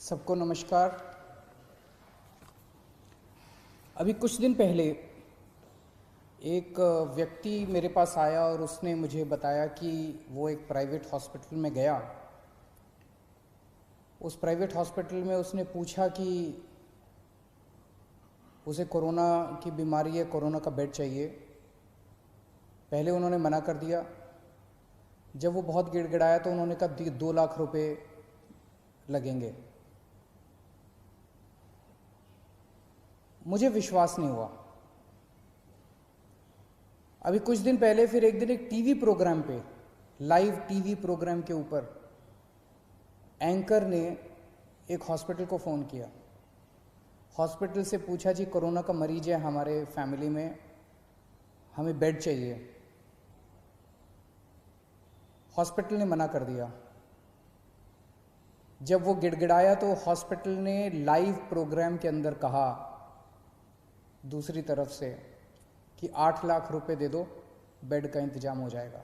सबको नमस्कार। अभी कुछ दिन पहले एक व्यक्ति मेरे पास आया और उसने मुझे बताया कि वो एक प्राइवेट हॉस्पिटल में गया। उस प्राइवेट हॉस्पिटल में उसने पूछा कि उसे कोरोना की बीमारी है, कोरोना का बेड चाहिए। पहले उन्होंने मना कर दिया। जब वो बहुत गिड़गिड़ाया तो उन्होंने कहा 2 लाख रुपए लगेंगे। मुझे विश्वास नहीं हुआ। अभी कुछ दिन पहले फिर एक दिन एक टीवी प्रोग्राम पे, लाइव टीवी प्रोग्राम के ऊपर एंकर ने एक हॉस्पिटल को फ़ोन किया। हॉस्पिटल से पूछा जी कोरोना का मरीज है हमारे फैमिली में, हमें बेड चाहिए। हॉस्पिटल ने मना कर दिया। जब वो गिड़गिड़ाया तो हॉस्पिटल ने लाइव प्रोग्राम के अंदर कहा दूसरी तरफ से कि 8 लाख रुपए दे दो, बेड का इंतजाम हो जाएगा।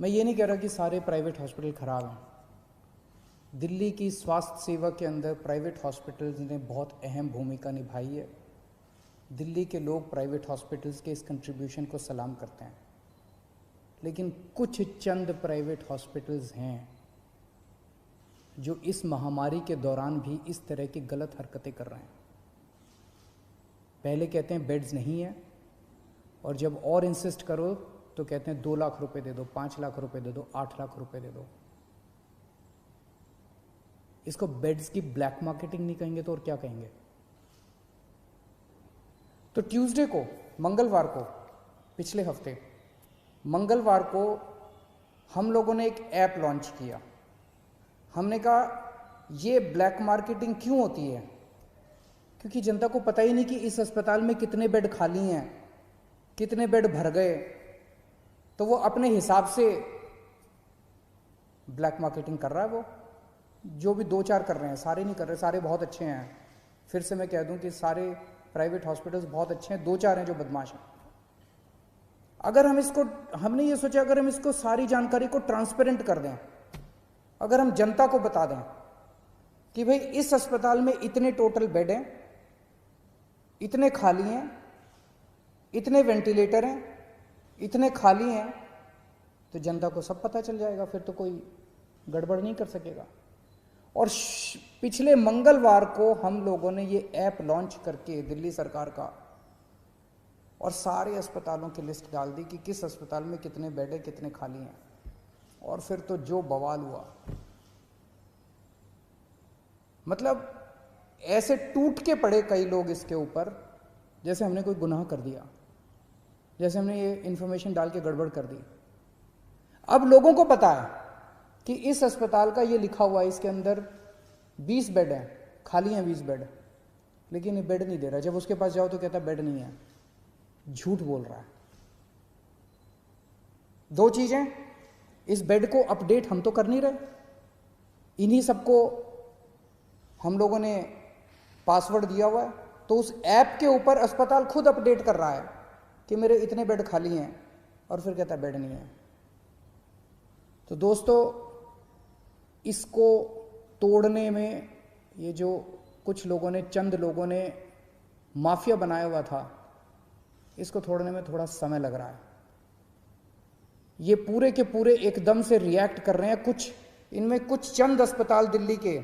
मैं ये नहीं कह रहा कि सारे प्राइवेट हॉस्पिटल खराब हैं। दिल्ली की स्वास्थ्य सेवा के अंदर प्राइवेट हॉस्पिटल्स ने बहुत अहम भूमिका निभाई है। दिल्ली के लोग प्राइवेट हॉस्पिटल्स के इस कंट्रीब्यूशन को सलाम करते हैं। लेकिन कुछ चंद प्राइवेट हॉस्पिटल्स हैं जो इस महामारी के दौरान भी इस तरह की गलत हरकतें कर रहे हैं। पहले कहते हैं बेड्स नहीं है, और जब और इंसिस्ट करो तो कहते हैं 2 लाख रुपए दे दो, 5 लाख रुपए दे दो, 8 लाख रुपए दे दो। इसको बेड्स की ब्लैक मार्केटिंग नहीं कहेंगे तो और क्या कहेंगे। तो ट्यूसडे को, मंगलवार को, पिछले हफ्ते मंगलवार को हम लोगों ने एक ऐप लॉन्च किया। हमने कहा ये ब्लैक मार्केटिंग क्यों होती है, क्योंकि जनता को पता ही नहीं कि इस अस्पताल में कितने बेड खाली हैं, कितने बेड भर गए। तो वो अपने हिसाब से ब्लैक मार्केटिंग कर रहा है। वो जो भी 2-4 कर रहे हैं, सारे नहीं कर रहे, सारे बहुत अच्छे हैं। फिर से मैं कह दूं कि सारे प्राइवेट हॉस्पिटल्स बहुत अच्छे हैं, 2-4 हैं जो बदमाश हैं। अगर हमने ये सोचा अगर हम इसको सारी जानकारी को ट्रांसपेरेंट कर दें, अगर हम जनता को बता दें कि भाई इस अस्पताल में इतने टोटल बेड हैं, इतने खाली हैं, इतने वेंटिलेटर हैं, इतने खाली हैं, तो जनता को सब पता चल जाएगा। फिर तो कोई गड़बड़ नहीं कर सकेगा। और पिछले मंगलवार को हम लोगों ने ये ऐप लॉन्च करके दिल्ली सरकार का, और सारे अस्पतालों की लिस्ट डाल दी कि किस अस्पताल में कितने बेड है, कितने खाली हैं। और फिर तो जो बवाल हुआ, मतलब ऐसे टूट के पड़े कई लोग इसके ऊपर, जैसे हमने कोई गुनाह कर दिया, जैसे हमने ये इंफॉर्मेशन डाल के गड़बड़ कर दी। अब लोगों को पता है कि इस अस्पताल का ये लिखा हुआ है, इसके अंदर 20 बेड हैं, खाली हैं 20 बेड, लेकिन ये बेड नहीं दे रहा। जब उसके पास जाओ तो कहता बेड नहीं है, झूठ बोल रहा है। 2 चीजें, इस बेड को अपडेट हम तो कर नहीं रहे, इन्हीं सबको हम लोगों ने पासवर्ड दिया हुआ है। तो उस ऐप के ऊपर अस्पताल खुद अपडेट कर रहा है कि मेरे इतने बेड खाली हैं, और फिर कहता है बेड नहीं है। तो दोस्तों, इसको तोड़ने में ये जो कुछ लोगों ने, चंद लोगों ने माफिया बनाया हुआ था, इसको तोड़ने में थोड़ा समय लग रहा है। ये पूरे के पूरे एकदम से रिएक्ट कर रहे हैं। इनमें कुछ चंद अस्पताल दिल्ली के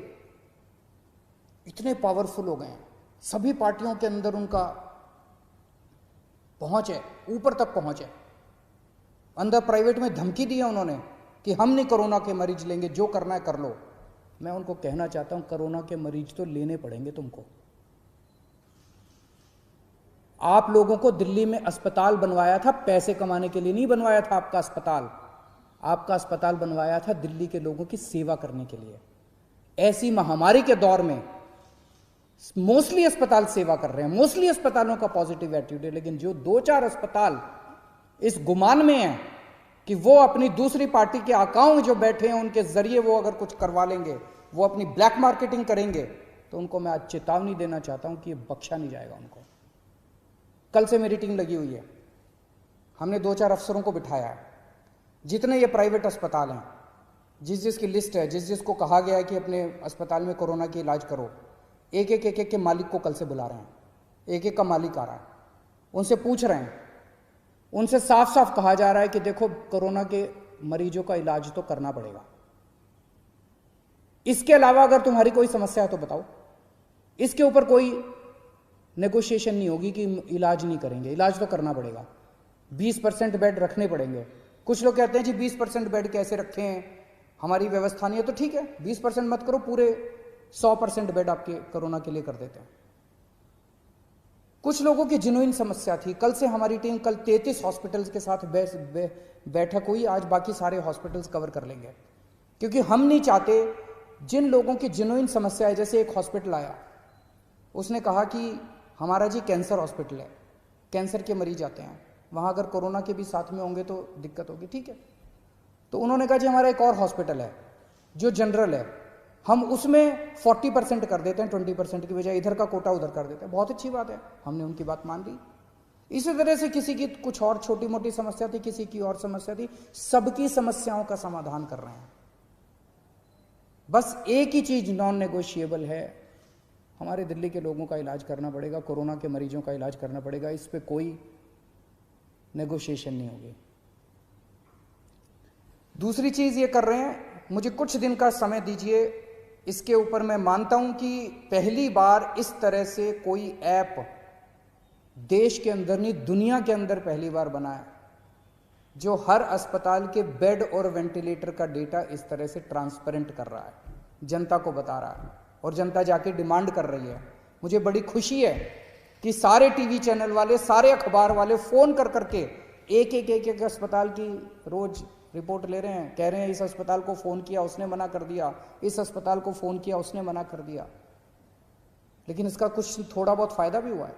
इतने पावरफुल हो गए हैं, सभी पार्टियों के अंदर उनका पहुंच है, ऊपर तक पहुंच है। अंदर प्राइवेट में धमकी दी है उन्होंने कि हम नहीं कोरोना के मरीज लेंगे, जो करना है कर लो। मैं उनको कहना चाहता हूं, कोरोना के मरीज तो लेने पड़ेंगे तुमको। आप लोगों को दिल्ली में अस्पताल बनवाया था पैसे कमाने के लिए नहीं बनवाया था। आपका अस्पताल बनवाया था दिल्ली के लोगों की सेवा करने के लिए। ऐसी महामारी के दौर में मोस्टली अस्पताल सेवा कर रहे हैं, मोस्टली अस्पतालों का पॉजिटिव एटीट्यूड है। लेकिन जो 2-4 अस्पताल इस गुमान में हैं कि वो अपनी दूसरी पार्टी के आकाओं जो बैठे हैं उनके जरिए वो अगर कुछ करवा लेंगे, वो अपनी ब्लैक मार्केटिंग करेंगे, तो उनको मैं आज चेतावनी देना चाहता हूं कि ये बख्शा नहीं जाएगा उनको। कल से मेरी टीम लगी हुई है, हमने 2-4 अफसरों को बिठाया है। जितने ये प्राइवेट अस्पताल हैं जिस जिसकी लिस्ट है, जिस जिसको कहा गया है कि अपने अस्पताल में कोरोना की इलाज करो, एक एक एक एक के मालिक को कल से बुला रहे हैं, एक एक का मालिक आ रहा है, उनसे पूछ रहे हैं, उनसे साफ साफ कहा जा रहा है कि देखो कोरोना के मरीजों का इलाज तो करना पड़ेगा, इसके अलावा अगर तुम्हारी कोई समस्या है तो बताओ। इसके ऊपर कोई नेगोशिएशन नहीं होगी कि इलाज नहीं करेंगे, इलाज तो करना पड़ेगा। 20% बेड रखने पड़ेंगे। कुछ लोग कहते हैं जी 20% बेड कैसे रखे हैं, हमारी व्यवस्था नहीं है, तो ठीक है 20% मत करो, पूरे 100% बेड आपके कोरोना के लिए कर देते हैं। कुछ लोगों की जेन्युइन समस्या थी। कल से हमारी टीम कल 33 हॉस्पिटल्स के साथ बैठक हुई, आज बाकी सारे हॉस्पिटल्स कवर कर लेंगे, क्योंकि हम नहीं चाहते जिन लोगों की जेन्युइन समस्या है। जैसे एक हॉस्पिटल आया, उसने कहा कि हमारा जी कैंसर हॉस्पिटल है, कैंसर के मरीज आते हैं, वहाँ अगर कोरोना के भी साथ में होंगे तो दिक्कत होगी, ठीक है। तो उन्होंने कहा जी हमारा एक और हॉस्पिटल है जो जनरल है, हम उसमें 40% कर देते हैं, 20% की बजाय, इधर का कोटा उधर कर देते हैं। बहुत अच्छी बात है, हमने उनकी बात मान ली। इसी तरह से किसी की कुछ और छोटी मोटी समस्या थी, किसी की और समस्या थी, सबकी समस्याओं का समाधान कर रहे हैं। बस एक ही चीज नॉन नेगोशिएबल है, हमारे दिल्ली के लोगों का इलाज करना पड़ेगा, कोरोना के मरीजों का इलाज करना पड़ेगा, इस पे कोई नेगोशिएशन नहीं होगी। दूसरी चीज ये कर रहे हैं, मुझे कुछ दिन का समय दीजिए, इसके ऊपर मैं मानता हूं कि पहली बार इस तरह से कोई ऐप देश के अंदर नहीं दुनिया के अंदर पहली बार बना है, जो हर अस्पताल के बेड और वेंटिलेटर का डेटा इस तरह से ट्रांसपेरेंट कर रहा है, जनता को बता रहा है, और जनता जाके डिमांड कर रही है। मुझे बड़ी खुशी है कि सारे टीवी चैनल वाले, सारे अखबार वाले फोन कर करके एक एक एक एक अस्पताल की रोज रिपोर्ट ले रहे हैं, कह रहे हैं इस अस्पताल को फोन किया उसने मना कर दिया, इस अस्पताल को फोन किया उसने मना कर दिया। लेकिन इसका कुछ थोड़ा बहुत फायदा भी हुआ है।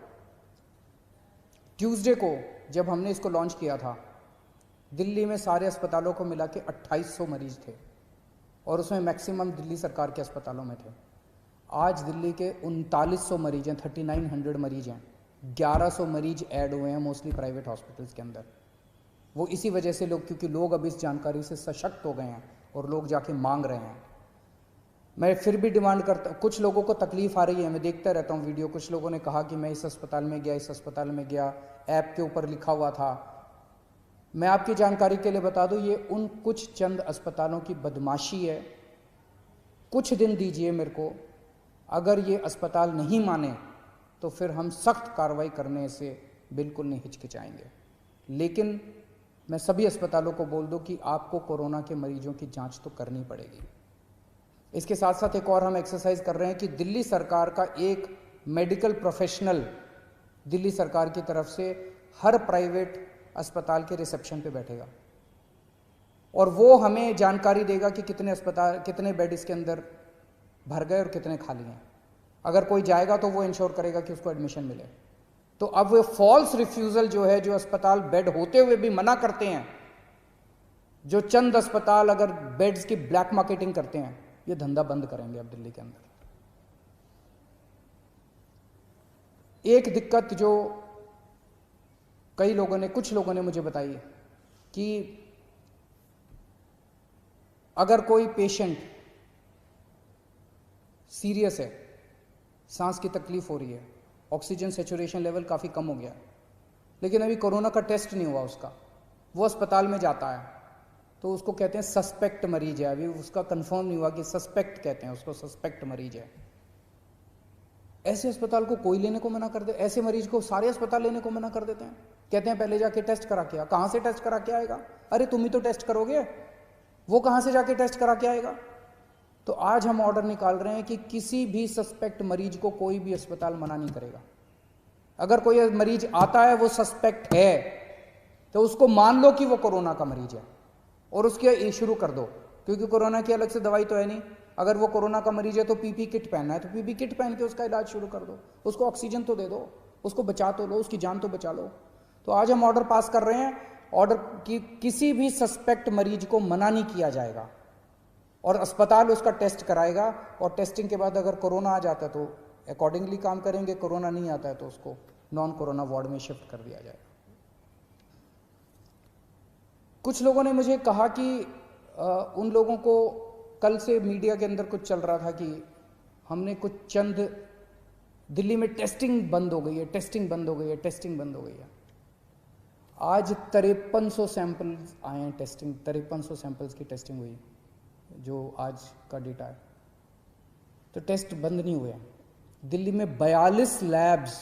ट्यूसडे को जब हमने इसको लॉन्च किया था, दिल्ली में सारे अस्पतालों को मिला के 2800 मरीज थे, और उसमें मैक्सिमम दिल्ली सरकार के अस्पतालों में थे। आज दिल्ली के 3900 मरीज हैं, 3900 मरीज हैं, 1100 मरीज ऐड हुए हैं मोस्टली प्राइवेट हॉस्पिटल्स के अंदर। वो इसी वजह से लोग, क्योंकि लोग अब इस जानकारी से सशक्त हो गए हैं और लोग जाके मांग रहे हैं। मैं फिर भी डिमांड करता हूँ, कुछ लोगों को तकलीफ आ रही है, मैं देखता रहता हूँ वीडियो, कुछ लोगों ने कहा कि मैं इस अस्पताल में गया, इस अस्पताल में गया, ऐप के ऊपर लिखा हुआ था। मैं आपकी जानकारी के लिए बता दूं, ये उन कुछ चंद अस्पतालों की बदमाशी है। कुछ दिन दीजिए मेरे को, अगर ये अस्पताल नहीं माने तो फिर हम सख्त कार्रवाई करने से बिल्कुल नहीं हिचकिचाएंगे। लेकिन मैं सभी अस्पतालों को बोल दूं कि आपको कोरोना के मरीजों की जांच तो करनी पड़ेगी। इसके साथ साथ एक और हम एक्सरसाइज कर रहे हैं कि दिल्ली सरकार का एक मेडिकल प्रोफेशनल दिल्ली सरकार की तरफ से हर प्राइवेट अस्पताल के रिसेप्शन पे बैठेगा, और वो हमें जानकारी देगा कि कितने अस्पताल, कितने बेड इसके अंदर भर गए और कितने खाली हैं। अगर कोई जाएगा तो वो इंश्योर करेगा कि उसको एडमिशन मिले। तो अब वो फॉल्स रिफ्यूजल जो है, जो अस्पताल बेड होते हुए भी मना करते हैं, जो चंद अस्पताल अगर बेड्स की ब्लैक मार्केटिंग करते हैं, ये धंधा बंद करेंगे अब दिल्ली के अंदर। एक दिक्कत जो कई लोगों ने, कुछ लोगों ने मुझे बताई है कि अगर कोई पेशेंट सीरियस है, सांस की तकलीफ हो रही है, ऑक्सीजन सेचुरेशन लेवल काफ़ी कम हो गया है, लेकिन अभी कोरोना का टेस्ट नहीं हुआ उसका, वो अस्पताल में जाता है तो उसको कहते हैं सस्पेक्ट मरीज है, अभी उसका कंफर्म नहीं हुआ कि सस्पेक्ट कहते हैं उसको, सस्पेक्ट मरीज है। ऐसे अस्पताल को कोई लेने को मना कर दे, ऐसे मरीज को सारे अस्पताल लेने को मना कर देते हैं, कहते हैं पहले जाके टेस्ट करा के आ। कहाँ से टेस्ट करा के आएगा? अरे तुम ही तो टेस्ट करोगे, वो कहाँ से जाके टेस्ट करा के आएगा? तो आज हम ऑर्डर निकाल रहे हैं कि किसी भी सस्पेक्ट मरीज को कोई भी अस्पताल मना नहीं करेगा। अगर कोई मरीज आता है वो सस्पेक्ट है तो उसको मान लो कि वो कोरोना का मरीज है और उसके शुरू कर दो, क्योंकि कोरोना की अलग से दवाई तो है नहीं। अगर वो कोरोना का मरीज है तो पीपी किट पहनना है तो पीपी किट पहन के उसका इलाज शुरू कर दो, उसको ऑक्सीजन तो दे दो, उसको बचा तो लो, उसकी जान तो बचा लो। तो आज हम ऑर्डर पास कर रहे हैं, ऑर्डर कि किसी भी सस्पेक्ट मरीज को मना नहीं किया जाएगा और अस्पताल उसका टेस्ट कराएगा, और टेस्टिंग के बाद अगर कोरोना आ जाता है तो अकॉर्डिंगली काम करेंगे, कोरोना नहीं आता है तो उसको नॉन कोरोना वार्ड में शिफ्ट कर दिया जाएगा। कुछ लोगों ने मुझे कहा कि उन लोगों को कल से मीडिया के अंदर कुछ चल रहा था कि हमने कुछ चंद दिल्ली में टेस्टिंग बंद हो गई है, टेस्टिंग बंद हो गई है, टेस्टिंग बंद हो गई है। आज 5300 सैंपल्स आए हैं टेस्टिंग, 5300 सैंपल्स की टेस्टिंग हुई जो आज का डेटा है। तो टेस्ट बंद नहीं हुए हैं। दिल्ली में 42 लैब्स,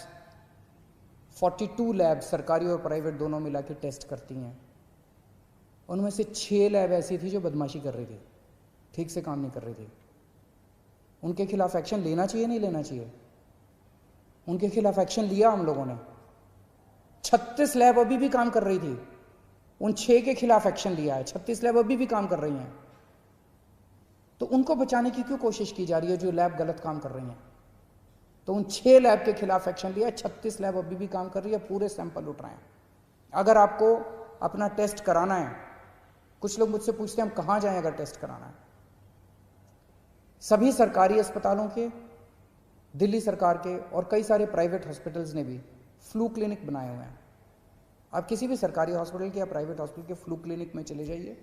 42 लैब्स सरकारी और प्राइवेट दोनों मिला के टेस्ट करती हैं। उनमें से 6 लैब ऐसी थी जो बदमाशी कर रही थी, ठीक से काम नहीं कर रही थी। उनके खिलाफ एक्शन लेना चाहिए, नहीं लेना चाहिए? उनके खिलाफ एक्शन लिया हम लोगों ने। 36 लैब अभी भी काम कर रही थी, उन 6 के खिलाफ एक्शन लिया है। 36 लैब अभी भी काम कर रही हैं। तो उनको बचाने की क्यों कोशिश की जा रही है जो लैब गलत काम कर रही हैं? तो उन 6 लैब के खिलाफ एक्शन लिया, 36 लैब अभी भी काम कर रही है, पूरे सैंपल उठ रहे हैं। अगर आपको अपना टेस्ट कराना है, कुछ लोग मुझसे पूछते हैं हम कहाँ जाएं अगर टेस्ट कराना है। सभी सरकारी अस्पतालों के, दिल्ली सरकार के और कई सारे प्राइवेट हॉस्पिटल्स ने भी फ्लू क्लिनिक बनाए हुए हैं। आप किसी भी सरकारी हॉस्पिटल के या प्राइवेट हॉस्पिटल के फ्लू क्लिनिक में चले जाइए,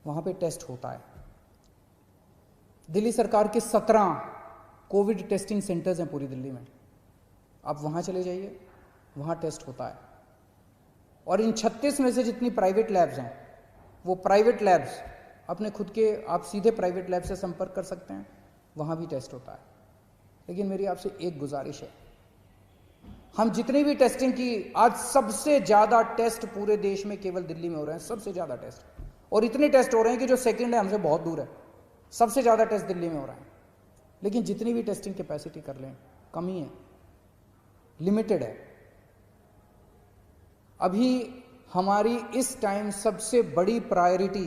वहाँ पे टेस्ट होता है। दिल्ली सरकार के 17 कोविड टेस्टिंग सेंटर्स हैं पूरी दिल्ली में, आप वहाँ चले जाइए, वहाँ टेस्ट होता है। और इन 36 में से जितनी प्राइवेट लैब्स हैं, वो प्राइवेट लैब्स अपने खुद के, आप सीधे प्राइवेट लैब से संपर्क कर सकते हैं, वहाँ भी टेस्ट होता है। लेकिन मेरी आपसे एक गुजारिश है, हम जितनी भी टेस्टिंग की, आज सबसे ज़्यादा टेस्ट पूरे देश में केवल दिल्ली में हो रहे हैं, सबसे ज़्यादा टेस्ट। और इतने टेस्ट हो रहे हैं कि जो सेकंड है हमसे बहुत दूर है। सबसे ज़्यादा टेस्ट दिल्ली में हो रहा है। लेकिन जितनी भी टेस्टिंग कैपेसिटी कर लें, कमी है, लिमिटेड है। अभी हमारी इस टाइम सबसे बड़ी प्रायोरिटी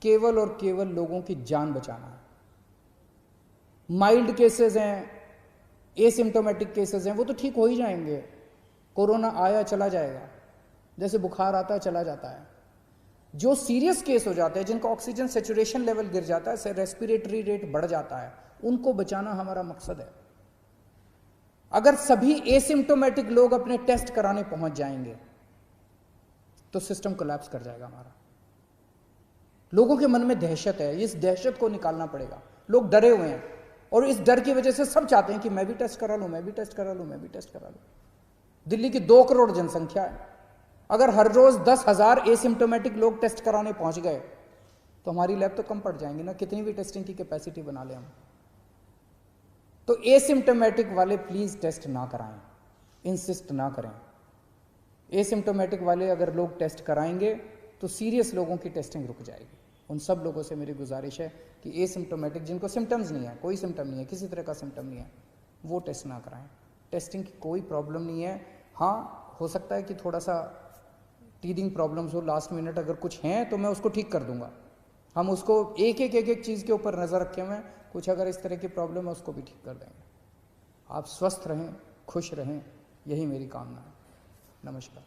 केवल और केवल लोगों की जान बचाना है। माइल्ड केसेस हैं, एसिम्टोमेटिक केसेस हैं, वो तो ठीक हो ही जाएंगे। कोरोना आया चला जाएगा, जैसे बुखार आता है चला जाता है। जो सीरियस केस हो जाते हैं, जिनका ऑक्सीजन सैचुरेशन लेवल गिर जाता है, रेस्पिरेटरी रेट बढ़ जाता है, उनको बचाना हमारा मकसद है। अगर सभी एसिम्टोमेटिक लोग अपने टेस्ट कराने पहुंच जाएंगे तो सिस्टम कोलैप्स कर जाएगा हमारा। लोगों के मन में दहशत है, इस दहशत को निकालना पड़ेगा। लोग डरे हुए हैं और इस डर की वजह से सब चाहते हैं कि मैं भी टेस्ट करा लूं, मैं भी टेस्ट करा लूं, मैं भी टेस्ट करा लूं। दिल्ली की 2 करोड़ जनसंख्या है। अगर हर रोज 10,000 एसिम्टोमेटिक लोग टेस्ट कराने पहुंच गए तो हमारी लैब तो कम पड़ जाएंगी ना, कितनी भी टेस्टिंग की कैपेसिटी बना ले हम। तो एसिम्टोमेटिक वाले प्लीज टेस्ट ना कराएं, इंसिस्ट ना करें। एसिम्टोमेटिक वाले अगर लोग टेस्ट कराएंगे तो सीरियस लोगों की टेस्टिंग रुक जाएगी। उन सब लोगों से मेरी गुजारिश है कि एसिम्टोमेटिक, जिनको सिम्टम्स नहीं है, कोई सिम्टम नहीं है, किसी तरह का सिम्टम नहीं है, वो टेस्ट ना कराएं। टेस्टिंग की कोई प्रॉब्लम नहीं है। हाँ, हो सकता है कि थोड़ा सा टीदिंग प्रॉब्लम्स हो लास्ट मिनट, अगर कुछ हैं तो मैं उसको ठीक कर दूंगा। हम उसको एक एक चीज़ के ऊपर नज़र रखे हुए हैं। कुछ अगर इस तरह की प्रॉब्लम है उसको भी ठीक कर देंगे। आप स्वस्थ रहें, खुश रहें, यही मेरी कामना है। नमस्कार।